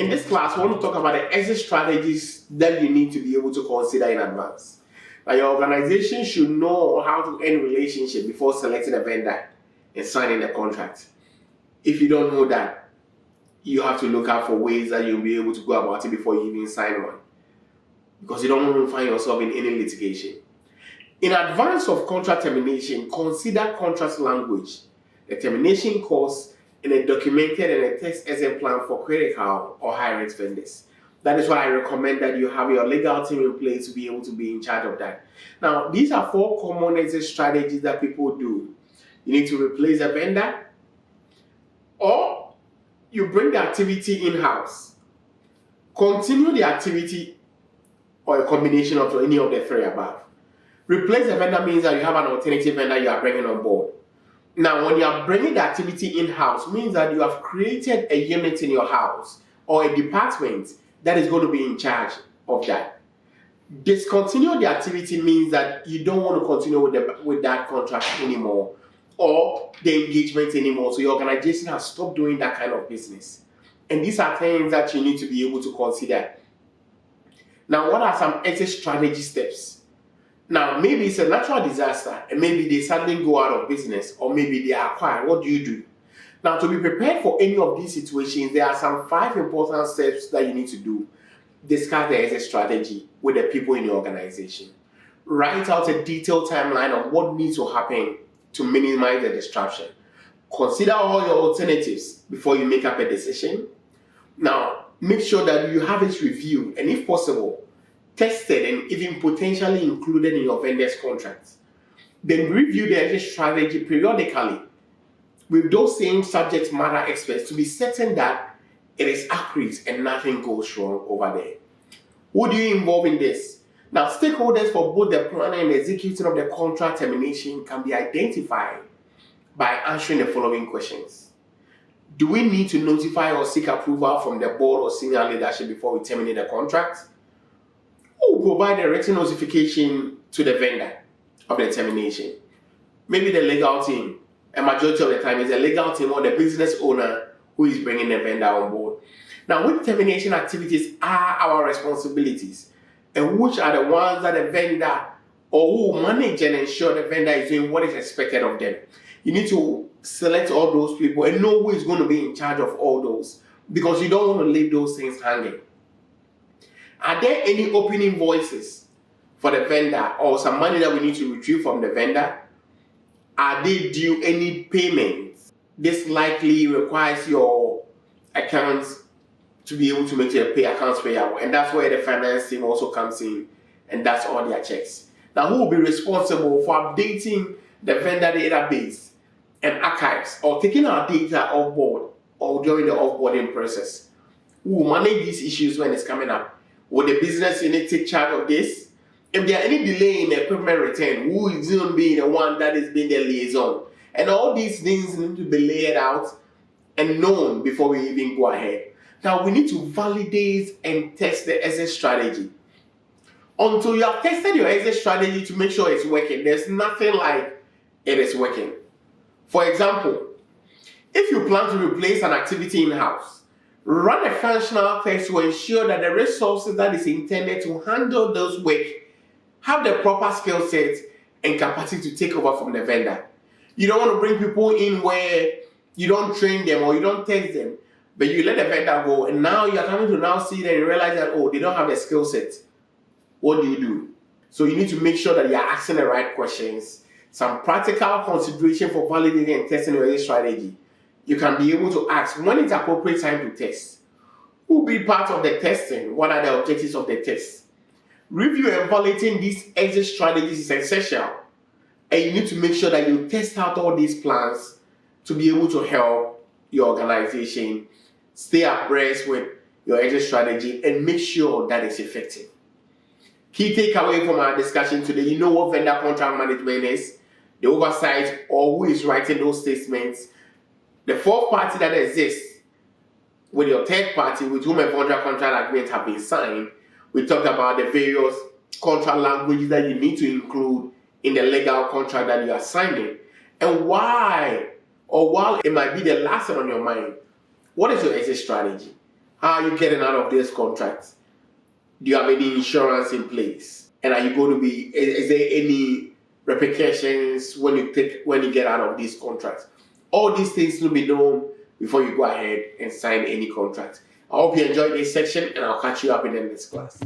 In this class, we want to talk about the exit strategies that you need to be able to consider in advance. Now, your organization should know how to end relationship before selecting a vendor and signing the contract. If you don't know that, you have to look out for ways that you'll be able to go about it before you even sign one, because you don't want to find yourself in any litigation. In advance of contract termination, consider contract language, the termination clause, and a documented and a text exit plan for critical or high-risk vendors. That is why I recommend that you have your legal team in place to be able to be in charge of that. Now, these are 4 common exit strategies that people do. You need to replace a vendor, or you bring the activity in-house, continue the activity, or a combination of any of the 3 above. Replace the vendor means that you have an alternative vendor you are bringing on board. Now, when you are bringing the activity in-house, means that you have created a unit in your house or a department that is going to be in charge of that. Discontinue the activity means that you don't want to continue with that contract anymore or the engagement anymore. So your organization has stopped doing that kind of business. And these are things that you need to be able to consider. Now, what are some exit strategy steps? Now, maybe it's a natural disaster, and maybe they suddenly go out of business, or maybe they are acquired. What do you do? Now, to be prepared for any of these situations, there are some 5 important steps that you need to do. Discuss the exit strategy with the people in your organization. Write out a detailed timeline of what needs to happen to minimize the disruption. Consider all your alternatives before you make up a decision. Now, make sure that you have it reviewed, and if possible, tested and even potentially included in your vendor's contracts. Then review the exit strategy periodically with those same subject matter experts to be certain that it is accurate and nothing goes wrong over there. Who do you involve in this? Now, stakeholders for both the planning and execution of the contract termination can be identified by answering the following questions. Do we need to notify or seek approval from the board or senior leadership before we terminate the contract? Who will provide a written notification to the vendor of the termination? Maybe the legal team. A majority of the time it's the legal team or the business owner who is bringing the vendor on board. Now, which termination activities are our responsibilities, and which are the ones that the vendor or who will manage and ensure the vendor is doing what is expected of them? You need to select all those people and know who is going to be in charge of all those, because you don't want to leave those things hanging. Are there any open invoices for the vendor or some money that we need to retrieve from the vendor? Are they due any payments? This likely requires your accounts to be able to make your accounts payable, and that's where the finance team also comes in and does all their checks. Now, who will be responsible for updating the vendor database and archives, or taking our data off board or during the offboarding process? Who will manage these issues when it's coming up? Will the business unit take charge of this? If there are any delay in the equipment return, who is going to be the one that is being the liaison? And all these things need to be laid out and known before we even go ahead. Now, we need to validate and test the exit strategy. Until you have tested your exit strategy to make sure it's working, there's nothing like it is working. For example, if you plan to replace an activity in-house, run a functional test to ensure that the resources that is intended to handle those work have the proper skill set and capacity to take over from the vendor. You don't want to bring people in where you don't train them or you don't test them, but you let the vendor go, and now you're coming to now see them and realize that, oh, they don't have the skill set. What do you do? So you need to make sure that you're asking the right questions. Some practical consideration for validating and testing your strategy. You can be able to ask, when is the appropriate time to test? Who will be part of the testing? What are the objectives of the test? Review and validating these exit strategies is essential. And you need to make sure that you test out all these plans to be able to help your organization stay abreast with your exit strategy and make sure that it's effective. Key takeaway from our discussion today, you know what vendor contract management is, the oversight or who is writing those statements, the 4th party that exists with your 3rd party with whom a contract agreement have been signed. We talked about the various contract languages that you need to include in the legal contract that you are signing, and why, or while it might be the last one on your mind, what is your exit strategy? How are you getting out of this contract? Do you have any insurance in place? And are you going to be, is there any repercussions when you get out of this contract? All these things will be known before you go ahead and sign any contract. I hope you enjoyed this section, and I'll catch you up in the next class.